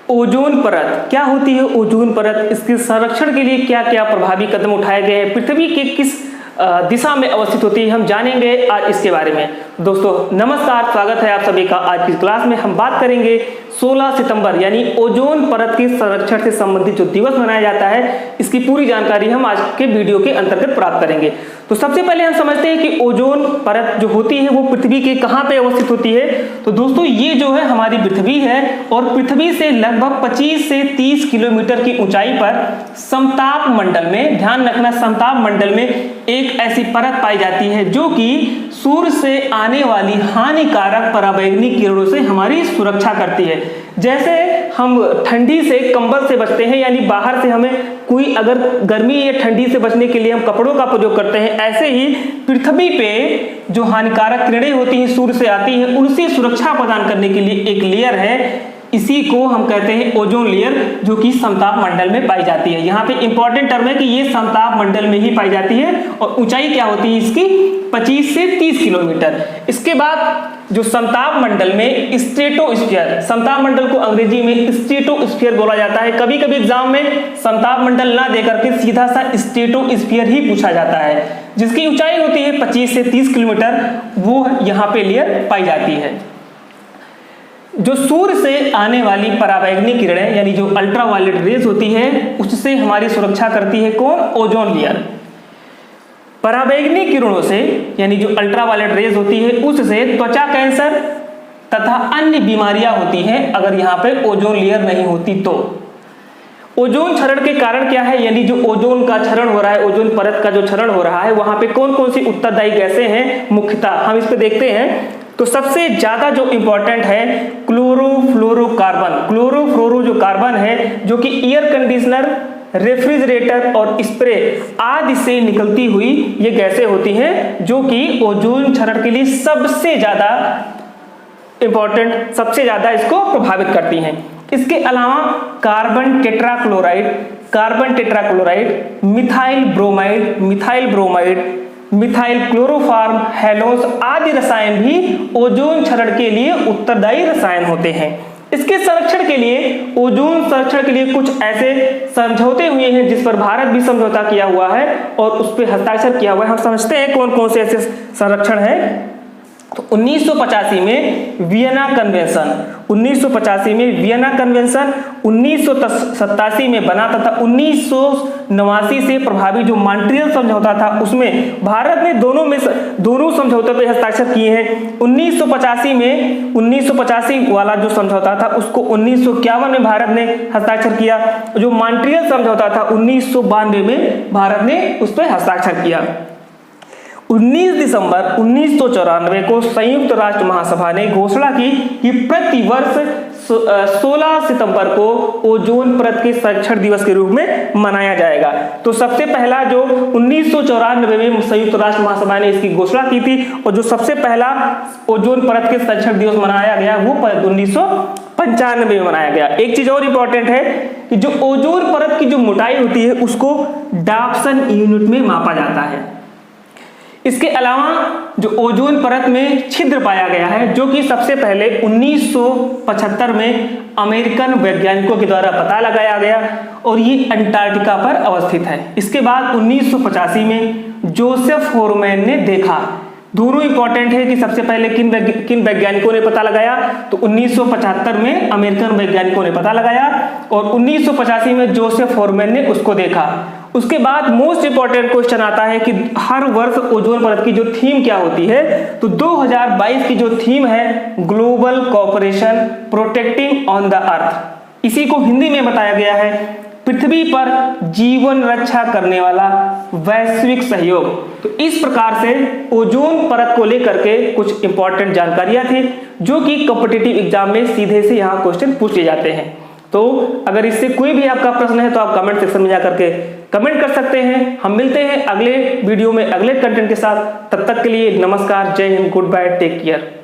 Ozone परत क्या होती है? ओजोन परत, इसके संरक्षण के लिए क्या क्या प्रभावी कदम उठाए गए हैं, पृथ्वी के किस दिशा में अवस्थित होती है, हम जानेंगे आज इसके बारे में। दोस्तों नमस्कार, स्वागत है आप सभी का। आज की क्लास में हम बात करेंगे 16 सितंबर यानी ओजोन परत के संरक्षण से संबंधित जो दिवस मनाया जाता है, इसकी पूरी जानकारी हम आज के वीडियो के अंतर्गत प्राप्त करेंगे। तो सबसे पहले हम समझते हैं कि ओजोन परत जो होती है वो पृथ्वी के कहाँ पे अवस्थित होती है। तो दोस्तों ये जो है हमारी पृथ्वी है और पृथ्वी से लगभग 25 से 30 किलोमीटर की ऊंचाई पर समताप मंडल में, ध्यान रखना समताप मंडल में एक ऐसी परत पाई जाती है जो कि सूर्य से आने वाली हानिकारक पराबैंगनी किरणों से हमारी सुरक्षा करती है। जैसे हम ठंडी से कंबल से बचते हैं, यानी बाहर से हमें कोई अगर गर्मी या ठंडी से बचने के लिए हम कपड़ों का प्रयोग करते हैं, ऐसे ही पृथ्वी पे जो हानिकारक किरणें होती हैं सूर्य से आती हैं, उनसे सुरक्षा प्रदान करने के लिए एक लेयर है, इसी को हम कहते हैं ओजोन लेयर, जो कि समताप मंडल में पाई जाती है। यहाँ पे इंपॉर्टेंट टर्म है कि ये समताप मंडल में ही पाई जाती है और ऊंचाई क्या होती है इसकी 25 से 30 किलोमीटर। इसके बाद जो समताप मंडल में स्ट्रेटोस्फीयर, समताप मंडल को अंग्रेजी में स्ट्रेटोस्फीयर बोला जाता है। कभी कभी एग्जाम में समताप मंडल ना देकर के सीधा सा स्ट्रेटोस्फीयर ही पूछा जाता है, जिसकी ऊंचाई होती है 25 से 30 किलोमीटर, वो यहाँ पे लेयर पाई जाती है। जो सूर्य से आने वाली पराबैंगनी किरणें यानी जो अल्ट्रावायलेट रेज होती है, उससे हमारी सुरक्षा करती है कौन? Ozone layer. पराबैंगनी किरणों से यानी जो अल्ट्रावायलेट रेज होती है, उससे त्वचा कैंसर तथा अन्य बीमारियां होती हैं अगर यहाँ पे ओजोन लेयर नहीं होती तो। ओजोन क्षरण के कारण क्या है, यानी जो ओजोन का क्षरण हो रहा है, ओजोन परत का जो क्षरण हो रहा है, वहां पे कौन कौन सी उत्तरदायी गैसें हैं मुख्यतः हम इस पे देखते हैं। तो सबसे ज्यादा जो इंपॉर्टेंट है क्लोरोफ्लोरोकार्बन। क्लोरोफ्लोरो जो कार्बन है, जो कि एयर कंडीशनर, रेफ्रिजरेटर और स्प्रे आदि से निकलती हुई ये गैसें होती हैं, जो कि ओजोन क्षरण के लिए सबसे ज्यादा इंपॉर्टेंट, सबसे ज्यादा इसको प्रभावित करती हैं। इसके अलावा carbon tetrachloride, methyl bromide, methyl chloroform, Hallows आदि रसायन भी ओजोन क्षरण के लिए उत्तरदायी रसायन होते हैं। इसके संरक्षण के लिए, ओजोन संरक्षण के लिए कुछ ऐसे समझौते हुए हैं जिस पर भारत भी समझौता किया हुआ है और उस पर हस्ताक्षर किया हुआ है। हम समझते हैं कौन कौन से ऐसे संरक्षण है। तो 1985 में वियना कन्वेंशन, 1987 में बना तथा 1989 से प्रभावी जो मॉन्ट्रियल समझौता था, उसमें भारत ने दोनों समझौतों पे हस्ताक्षर किए हैं। 1985 वाला जो समझौता था उसको 1951 में भारत ने हस्ताक्षर किया। जो मॉन्ट्रियल समझौता था 1992 में भारत ने उस पर हस्ताक्षर किया। 19 दिसंबर 1994 को संयुक्त राष्ट्र महासभा ने घोषणा की कि प्रति वर्ष 16 सितंबर को ओजोन परत के संरक्षण दिवस के रूप में मनाया जाएगा। तो सबसे पहला जो 1994 में संयुक्त राष्ट्र महासभा ने इसकी घोषणा की थी और जो सबसे पहला ओजोन परत के संरक्षण दिवस मनाया गया वो 1995 में मनाया गया। एक चीज और इंपॉर्टेंट है कि जो ओजोन परत की जो मोटाई होती है उसको डाप्सन यूनिट में मापा जाता है। इसके अलावा जो ओजोन परत में छिद्र पाया गया है, जो कि सबसे पहले 1975 में अमेरिकन वैज्ञानिकों के द्वारा पता लगाया गया और ये अंटार्कटिका पर अवस्थित है। इसके बाद 1985 में जोसेफ फोरमैन ने देखा। दोनों इंपॉर्टेंट है कि सबसे पहले किन वैज्ञानिकों ने पता लगाया, तो 1975 में अमेरिकन वैज्ञानिकों ने पता लगाया और 1985 में जोसेफ फोरमैन ने उसको देखा। उसके बाद मोस्ट इंपॉर्टेंट क्वेश्चन आता है कि हर वर्ष ओजोन परत की जो थीम क्या होती है। तो 2022 की जो थीम है global cooperation protecting on the earth, इसी को हिंदी में बताया गया है पृथ्वी पर जीवन रक्षा करने वाला वैश्विक सहयोग। तो इस प्रकार से ओजोन परत को लेकर के कुछ इंपॉर्टेंट जानकारियां थी जो कि कॉम्पिटिटिव एग्जाम में सीधे से यहाँ क्वेश्चन पूछे जाते हैं। तो अगर इससे कोई भी आपका प्रश्न है तो आप कमेंट सेक्शन में जाकर के कमेंट कर सकते हैं। हम मिलते हैं अगले वीडियो में अगले कंटेंट के साथ। तब तक के लिए नमस्कार, जय Hind, goodbye, take care.